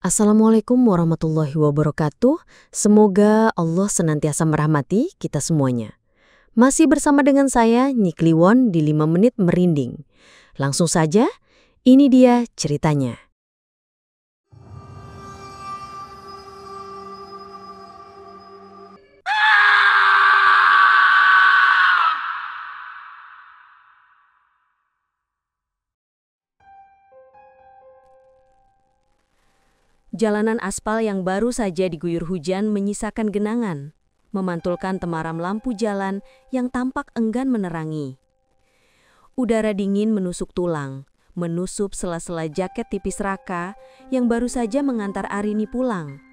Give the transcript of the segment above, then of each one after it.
Assalamualaikum warahmatullahi wabarakatuh. Semoga Allah senantiasa merahmati kita semuanya. Masih bersama dengan saya, Nyi Kliwon di 5 Menit Merinding. Langsung saja, ini dia ceritanya. Jalanan aspal yang baru saja diguyur hujan menyisakan genangan, memantulkan temaram lampu jalan yang tampak enggan menerangi. Udara dingin menusuk tulang, menusup sela-sela jaket tipis Raka yang baru saja mengantar Arini pulang.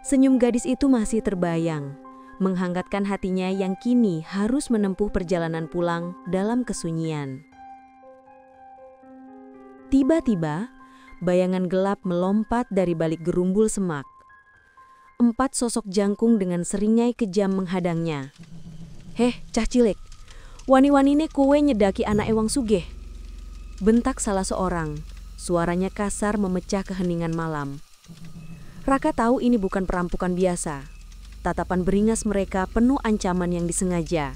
Senyum gadis itu masih terbayang, menghangatkan hatinya yang kini harus menempuh perjalanan pulang dalam kesunyian. Tiba-tiba, bayangan gelap melompat dari balik gerumbul semak. 4 sosok jangkung dengan seringai kejam menghadangnya. "Heh, cah cilik, wani-wanine kowe nyedaki anak ewang sugih," bentak salah seorang. Suaranya kasar memecah keheningan malam. Raka tahu ini bukan perampokan biasa. Tatapan beringas mereka penuh ancaman yang disengaja.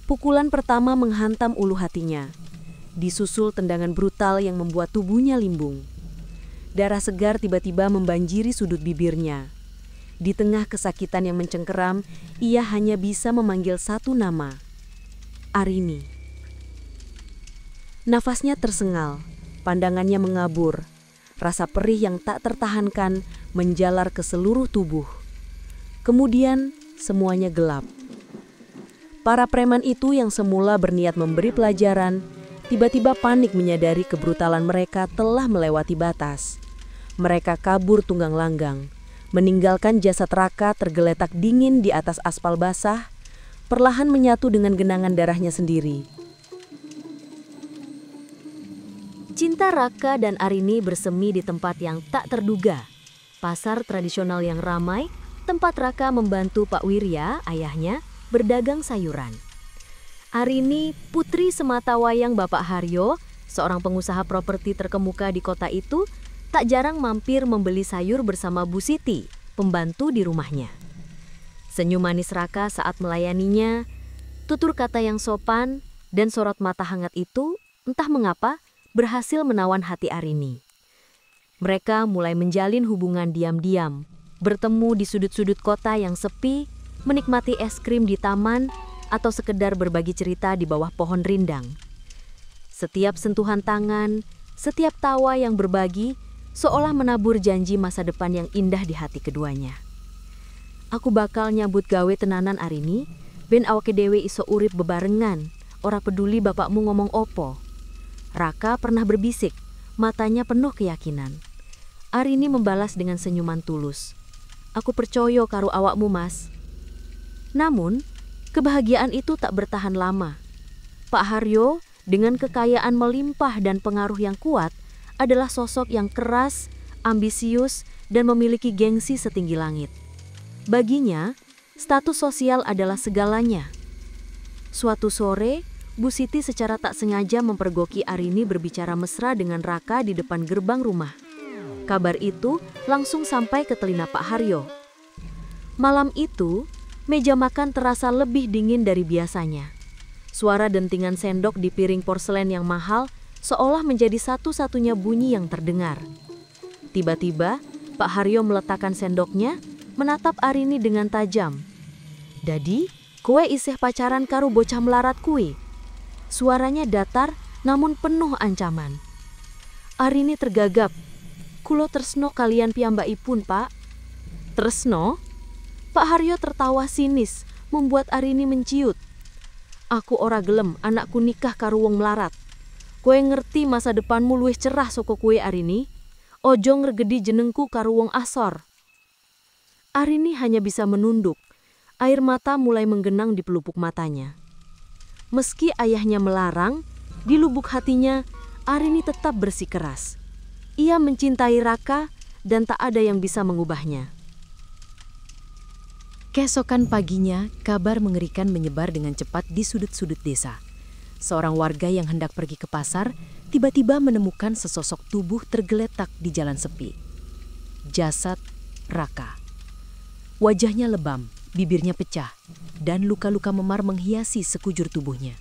Pukulan pertama menghantam ulu hatinya. Disusul tendangan brutal yang membuat tubuhnya limbung. Darah segar tiba-tiba membanjiri sudut bibirnya. Di tengah kesakitan yang mencengkeram, ia hanya bisa memanggil satu nama, Arini. Nafasnya tersengal, pandangannya mengabur. Rasa perih yang tak tertahankan menjalar ke seluruh tubuh. Kemudian semuanya gelap. Para preman itu yang semula berniat memberi pelajaran, tiba-tiba panik menyadari kebrutalan mereka telah melewati batas. Mereka kabur tunggang langgang, meninggalkan jasad Raka tergeletak dingin di atas aspal basah, perlahan menyatu dengan genangan darahnya sendiri. Cinta Raka dan Arini bersemi di tempat yang tak terduga. Pasar tradisional yang ramai, tempat Raka membantu Pak Wirya, ayahnya, berdagang sayuran. Arini, putri sematawayang Bapak Haryo, seorang pengusaha properti terkemuka di kota itu, tak jarang mampir membeli sayur bersama Bu Siti, pembantu di rumahnya. Senyum manis Raka saat melayaninya, tutur kata yang sopan, dan sorot mata hangat itu, entah mengapa, berhasil menawan hati Arini. Mereka mulai menjalin hubungan diam-diam, bertemu di sudut-sudut kota yang sepi, menikmati es krim di taman, atau sekedar berbagi cerita di bawah pohon rindang. Setiap sentuhan tangan, setiap tawa yang berbagi, seolah menabur janji masa depan yang indah di hati keduanya. "Aku bakal nyambut gawe tenanan Arini, ben awake dewe iso urip bebarengan, ora peduli bapakmu ngomong opo." Raka pernah berbisik, matanya penuh keyakinan. Arini membalas dengan senyuman tulus. "Aku percaya karo awakmu, Mas." Namun, kebahagiaan itu tak bertahan lama. Pak Haryo, dengan kekayaan melimpah dan pengaruh yang kuat, adalah sosok yang keras, ambisius, dan memiliki gengsi setinggi langit. Baginya, status sosial adalah segalanya. Suatu sore, Bu Siti secara tak sengaja mempergoki Arini berbicara mesra dengan Raka di depan gerbang rumah. Kabar itu langsung sampai ke telinga Pak Haryo. Malam itu, meja makan terasa lebih dingin dari biasanya. Suara dentingan sendok di piring porselen yang mahal seolah menjadi satu-satunya bunyi yang terdengar. Tiba-tiba, Pak Haryo meletakkan sendoknya, menatap Arini dengan tajam. "Dadi, kowe isih pacaran karo bocah melarat kuwi?" Suaranya datar namun penuh ancaman. Arini tergagap. "Kulo tresno kalian piyambakipun, Pak." "Tresno?" Pak Haryo tertawa sinis, membuat Arini menciut. "Aku ora gelem anakku nikah karo wong melarat. Kowe ngerti masa depanmu luwih cerah saka kowe, Arini. Ojo ngregedi jenengku karo wong asor." Arini hanya bisa menunduk. Air mata mulai menggenang di pelupuk matanya. Meski ayahnya melarang, di lubuk hatinya Arini tetap bersikeras. Ia mencintai Raka dan tak ada yang bisa mengubahnya. Keesokan paginya, kabar mengerikan menyebar dengan cepat di sudut-sudut desa. Seorang warga yang hendak pergi ke pasar, tiba-tiba menemukan sesosok tubuh tergeletak di jalan sepi. jasad Raka. Wajahnya lebam, bibirnya pecah, dan luka-luka memar menghiasi sekujur tubuhnya.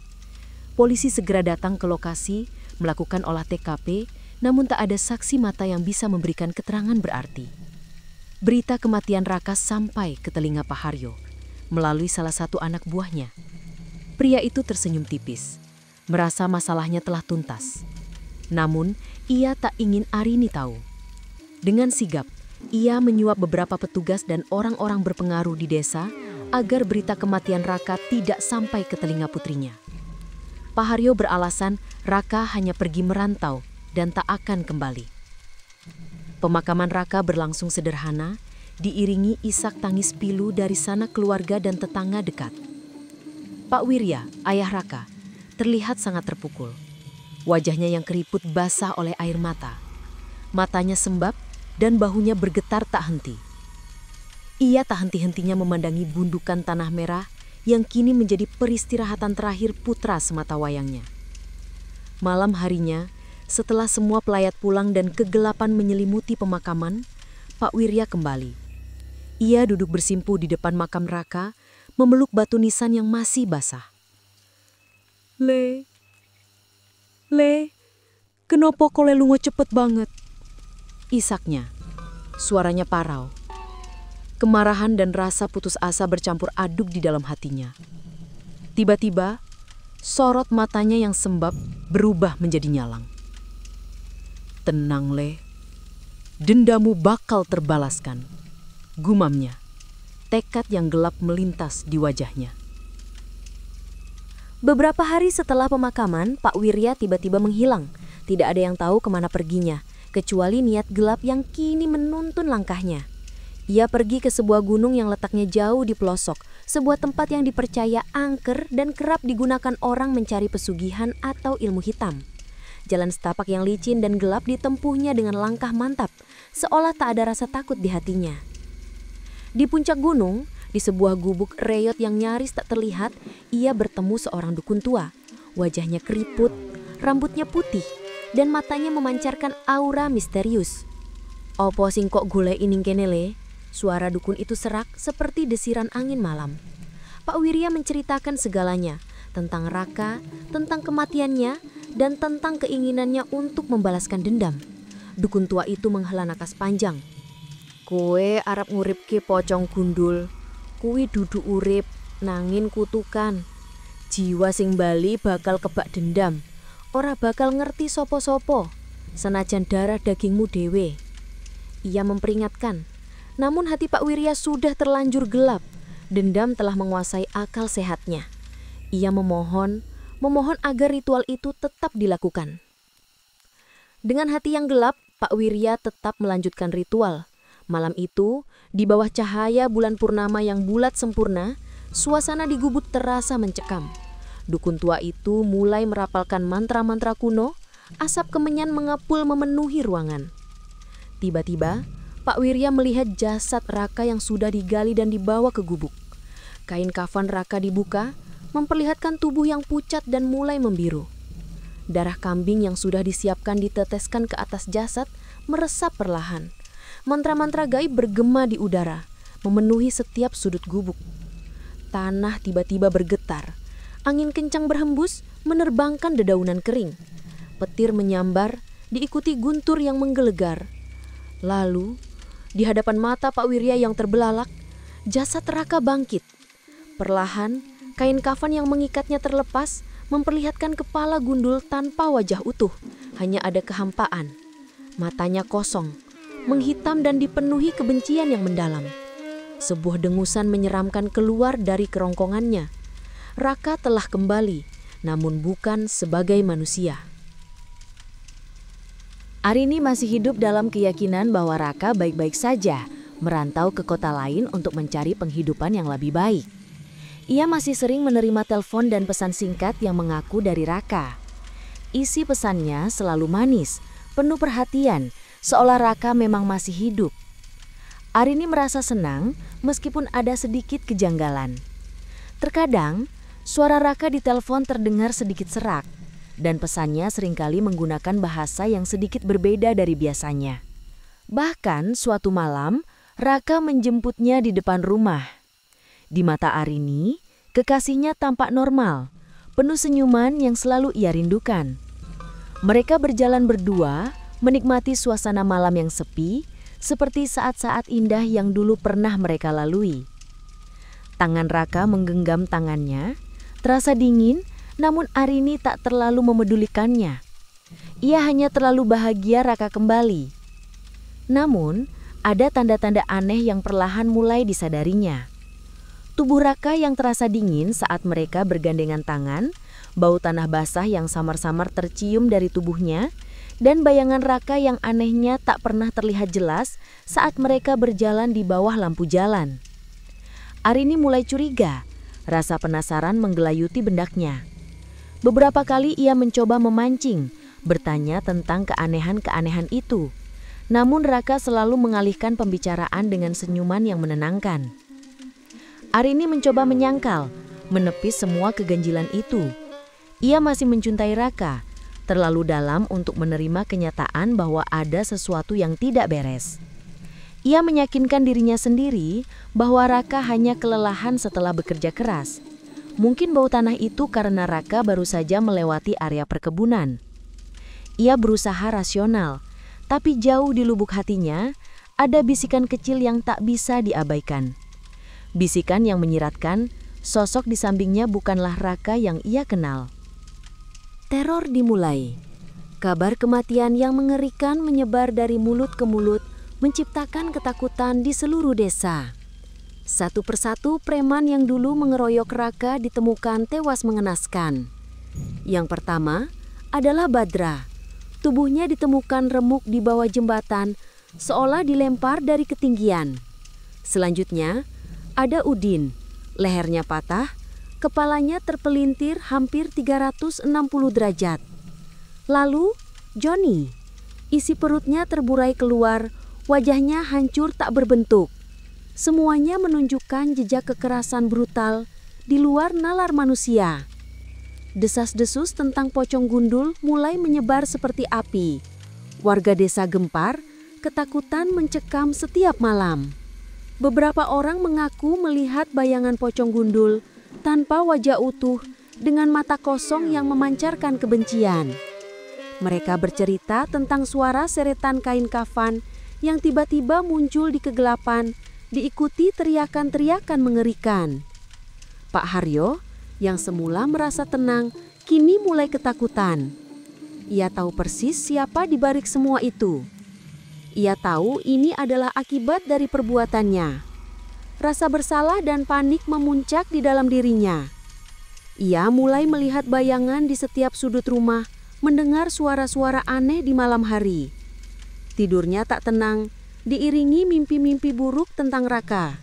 Polisi segera datang ke lokasi, melakukan olah TKP, namun tak ada saksi mata yang bisa memberikan keterangan berarti. Berita kematian Raka sampai ke telinga Pak Haryo, melalui salah satu anak buahnya. Pria itu tersenyum tipis, merasa masalahnya telah tuntas. Namun, ia tak ingin Arini tahu. Dengan sigap, ia menyuap beberapa petugas dan orang-orang berpengaruh di desa agar berita kematian Raka tidak sampai ke telinga putrinya. Pak Haryo beralasan Raka hanya pergi merantau dan tak akan kembali. Pemakaman Raka berlangsung sederhana, diiringi isak tangis pilu dari sanak keluarga dan tetangga dekat. Pak Wirya, ayah Raka, terlihat sangat terpukul. Wajahnya yang keriput basah oleh air mata. Matanya sembab dan bahunya bergetar tak henti. Ia tak henti-hentinya memandangi bundukan tanah merah yang kini menjadi peristirahatan terakhir putra sematawayangnya. Malam harinya, setelah semua pelayat pulang dan kegelapan menyelimuti pemakaman, Pak Wirya kembali. Ia duduk bersimpuh di depan makam Raka, memeluk batu nisan yang masih basah. Le, kenapa kau lungo cepet banget? Isaknya, suaranya parau. Kemarahan dan rasa putus asa bercampur aduk di dalam hatinya. Tiba-tiba, sorot matanya yang sembab berubah menjadi nyalang. Tenang, Le. Dendamu bakal terbalaskan. Gumamnya, tekad yang gelap melintas di wajahnya. Beberapa hari setelah pemakaman, Pak Wirya tiba-tiba menghilang. Tidak ada yang tahu kemana perginya, kecuali niat gelap yang kini menuntun langkahnya. Ia pergi ke sebuah gunung yang letaknya jauh di pelosok, sebuah tempat yang dipercaya angker dan kerap digunakan orang mencari pesugihan atau ilmu hitam. Jalan setapak yang licin dan gelap ditempuhnya dengan langkah mantap, seolah tak ada rasa takut di hatinya. Di puncak gunung, di sebuah gubuk reyot yang nyaris tak terlihat, ia bertemu seorang dukun tua. Wajahnya keriput, rambutnya putih, dan matanya memancarkan aura misterius. "Opo sing kok golek ining kene, Le?" Suara dukun itu serak seperti desiran angin malam. Pak Wirya menceritakan segalanya, tentang Raka, tentang kematiannya, dan tentang keinginannya untuk membalaskan dendam. Dukun tua itu menghela napas panjang. "Kowe arep nguripke pocong gundul. Kuwi dudu urip, nangin kutukan. Jiwa sing bali bakal kebak dendam. Ora bakal ngerti sopo-sopo, senajan darah dagingmu dewe." Ia memperingatkan, namun hati Pak Wirya sudah terlanjur gelap. Dendam telah menguasai akal sehatnya. Ia memohon agar ritual itu tetap dilakukan. Dengan hati yang gelap, Pak Wirya tetap melanjutkan ritual. Malam itu, di bawah cahaya bulan purnama yang bulat sempurna, suasana di gubuk terasa mencekam. Dukun tua itu mulai merapalkan mantra-mantra kuno, asap kemenyan mengepul memenuhi ruangan. Tiba-tiba, Pak Wirya melihat jasad Raka yang sudah digali dan dibawa ke gubuk. Kain kafan Raka dibuka, memperlihatkan tubuh yang pucat dan mulai membiru. Darah kambing yang sudah disiapkan diteteskan ke atas jasad meresap perlahan. Mantra-mantra gaib bergema di udara, memenuhi setiap sudut gubuk. Tanah tiba-tiba bergetar. Angin kencang berhembus, menerbangkan dedaunan kering. Petir menyambar, diikuti guntur yang menggelegar. Lalu, di hadapan mata Pak Wirya yang terbelalak, jasad Raka bangkit. Perlahan, kain kafan yang mengikatnya terlepas, memperlihatkan kepala gundul tanpa wajah utuh. Hanya ada kehampaan. Matanya kosong, menghitam dan dipenuhi kebencian yang mendalam. Sebuah dengusan menyeramkan keluar dari kerongkongannya. Raka telah kembali, namun bukan sebagai manusia. Arini masih hidup dalam keyakinan bahwa Raka baik-baik saja, merantau ke kota lain untuk mencari penghidupan yang lebih baik. Ia masih sering menerima telepon dan pesan singkat yang mengaku dari Raka. Isi pesannya selalu manis, penuh perhatian, seolah Raka memang masih hidup. Arini merasa senang meskipun ada sedikit kejanggalan. Terkadang, suara Raka di telepon terdengar sedikit serak, dan pesannya seringkali menggunakan bahasa yang sedikit berbeda dari biasanya. Bahkan suatu malam, Raka menjemputnya di depan rumah. Di mata Arini, kekasihnya tampak normal, penuh senyuman yang selalu ia rindukan. Mereka berjalan berdua, menikmati suasana malam yang sepi, seperti saat-saat indah yang dulu pernah mereka lalui. Tangan Raka menggenggam tangannya, terasa dingin, namun Arini tak terlalu memedulikannya. Ia hanya terlalu bahagia Raka kembali. Namun, ada tanda-tanda aneh yang perlahan mulai disadarinya. Tubuh Raka yang terasa dingin saat mereka bergandengan tangan, bau tanah basah yang samar-samar tercium dari tubuhnya, dan bayangan Raka yang anehnya tak pernah terlihat jelas saat mereka berjalan di bawah lampu jalan. Arini mulai curiga, rasa penasaran menggelayuti bendaknya. Beberapa kali ia mencoba memancing, bertanya tentang keanehan-keanehan itu. Namun Raka selalu mengalihkan pembicaraan dengan senyuman yang menenangkan. Arini mencoba menyangkal, menepis semua keganjilan itu. Ia masih mencintai Raka, terlalu dalam untuk menerima kenyataan bahwa ada sesuatu yang tidak beres. Ia meyakinkan dirinya sendiri bahwa Raka hanya kelelahan setelah bekerja keras. Mungkin bau tanah itu karena Raka baru saja melewati area perkebunan. Ia berusaha rasional, tapi jauh di lubuk hatinya ada bisikan kecil yang tak bisa diabaikan. Bisikan yang menyiratkan sosok di sampingnya bukanlah Raka yang ia kenal. Teror dimulai. Kabar kematian yang mengerikan menyebar dari mulut ke mulut, menciptakan ketakutan di seluruh desa. Satu persatu preman yang dulu mengeroyok Raka ditemukan tewas mengenaskan. Yang pertama adalah Badra. Tubuhnya ditemukan remuk di bawah jembatan, seolah dilempar dari ketinggian. Selanjutnya, ada Udin. Lehernya patah, kepalanya terpelintir hampir 360 derajat. Lalu, Joni. Isi perutnya terburai keluar, wajahnya hancur tak berbentuk. Semuanya menunjukkan jejak kekerasan brutal di luar nalar manusia. Desas-desus tentang pocong gundul mulai menyebar seperti api. Warga desa gempar, ketakutan mencekam setiap malam. Beberapa orang mengaku melihat bayangan pocong gundul tanpa wajah utuh dengan mata kosong yang memancarkan kebencian. Mereka bercerita tentang suara seretan kain kafan yang tiba-tiba muncul di kegelapan, diikuti teriakan-teriakan mengerikan. Pak Haryo yang semula merasa tenang, kini mulai ketakutan. Ia tahu persis siapa di balik semua itu. Ia tahu ini adalah akibat dari perbuatannya. Rasa bersalah dan panik memuncak di dalam dirinya. Ia mulai melihat bayangan di setiap sudut rumah, mendengar suara-suara aneh di malam hari. Tidurnya tak tenang, diiringi mimpi-mimpi buruk tentang Raka.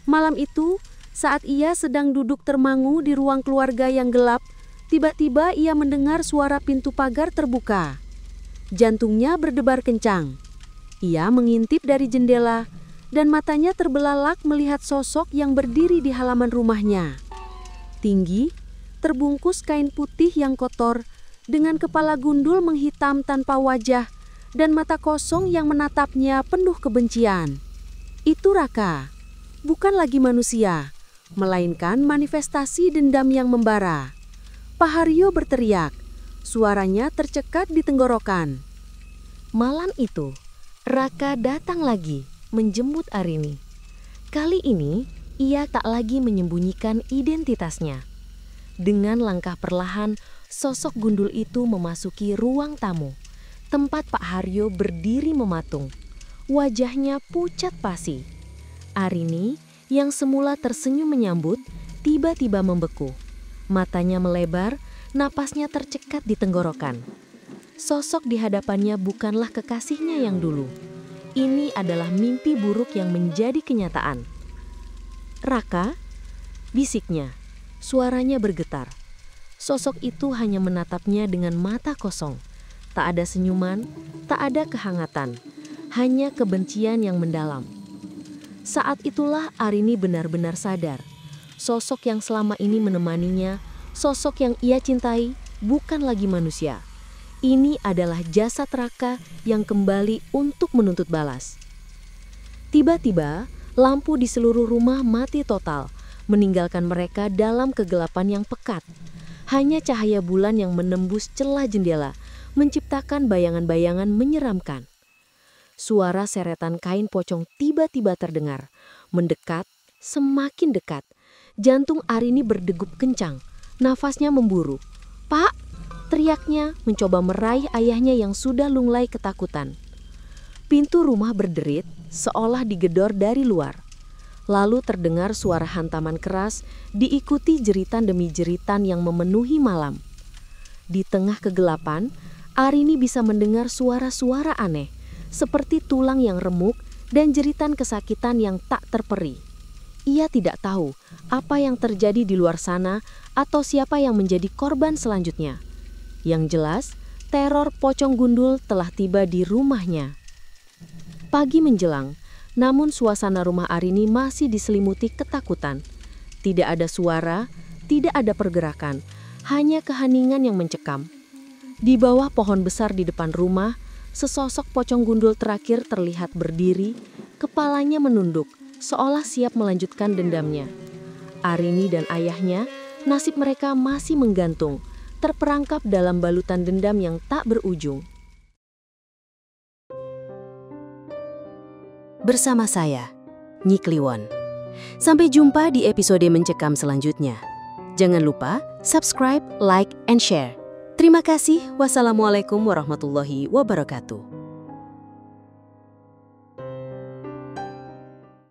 Malam itu, saat ia sedang duduk termangu di ruang keluarga yang gelap, tiba-tiba ia mendengar suara pintu pagar terbuka. Jantungnya berdebar kencang. Ia mengintip dari jendela dan matanya terbelalak melihat sosok yang berdiri di halaman rumahnya. Tinggi, terbungkus kain putih yang kotor, dengan kepala gundul menghitam tanpa wajah dan mata kosong yang menatapnya penuh kebencian. Itu Raka, bukan lagi manusia, melainkan manifestasi dendam yang membara. Pak Haryo berteriak, suaranya tercekat di tenggorokan. Malam itu, Raka datang lagi menjemput Arini. Kali ini, ia tak lagi menyembunyikan identitasnya. Dengan langkah perlahan, sosok gundul itu memasuki ruang tamu, tempat Pak Haryo berdiri mematung. Wajahnya pucat pasi. Arini yang semula tersenyum menyambut, tiba-tiba membeku. Matanya melebar, napasnya tercekat di tenggorokan. Sosok di hadapannya bukanlah kekasihnya yang dulu. Ini adalah mimpi buruk yang menjadi kenyataan. Raka, bisiknya, suaranya bergetar. Sosok itu hanya menatapnya dengan mata kosong. Tak ada senyuman, tak ada kehangatan, hanya kebencian yang mendalam. Saat itulah Arini benar-benar sadar. Sosok yang selama ini menemaninya, sosok yang ia cintai, bukan lagi manusia. ini adalah jasad Raka yang kembali untuk menuntut balas. Tiba-tiba, lampu di seluruh rumah mati total, meninggalkan mereka dalam kegelapan yang pekat. Hanya cahaya bulan yang menembus celah jendela, menciptakan bayangan-bayangan menyeramkan. Suara seretan kain pocong tiba-tiba terdengar, mendekat, semakin dekat. Jantung Arini berdegup kencang, nafasnya memburu. "Pak!" teriaknya, mencoba meraih ayahnya yang sudah lunglai ketakutan. Pintu rumah berderit, seolah digedor dari luar. Lalu terdengar suara hantaman keras, diikuti jeritan demi jeritan yang memenuhi malam. Di tengah kegelapan, Arini bisa mendengar suara-suara aneh, seperti tulang yang remuk dan jeritan kesakitan yang tak terperi. Ia tidak tahu apa yang terjadi di luar sana atau siapa yang menjadi korban selanjutnya. Yang jelas, teror pocong gundul telah tiba di rumahnya. Pagi menjelang, namun suasana rumah Arini masih diselimuti ketakutan. Tidak ada suara, tidak ada pergerakan, hanya keheningan yang mencekam. Di bawah pohon besar di depan rumah, sesosok pocong gundul terakhir terlihat berdiri, kepalanya menunduk, seolah siap melanjutkan dendamnya. Arini dan ayahnya, nasib mereka masih menggantung, terperangkap dalam balutan dendam yang tak berujung. Bersama saya, Nyi Kliwon. Sampai jumpa di episode Mencekam selanjutnya. Jangan lupa subscribe, like, and share. Terima kasih. Wassalamualaikum warahmatullahi wabarakatuh.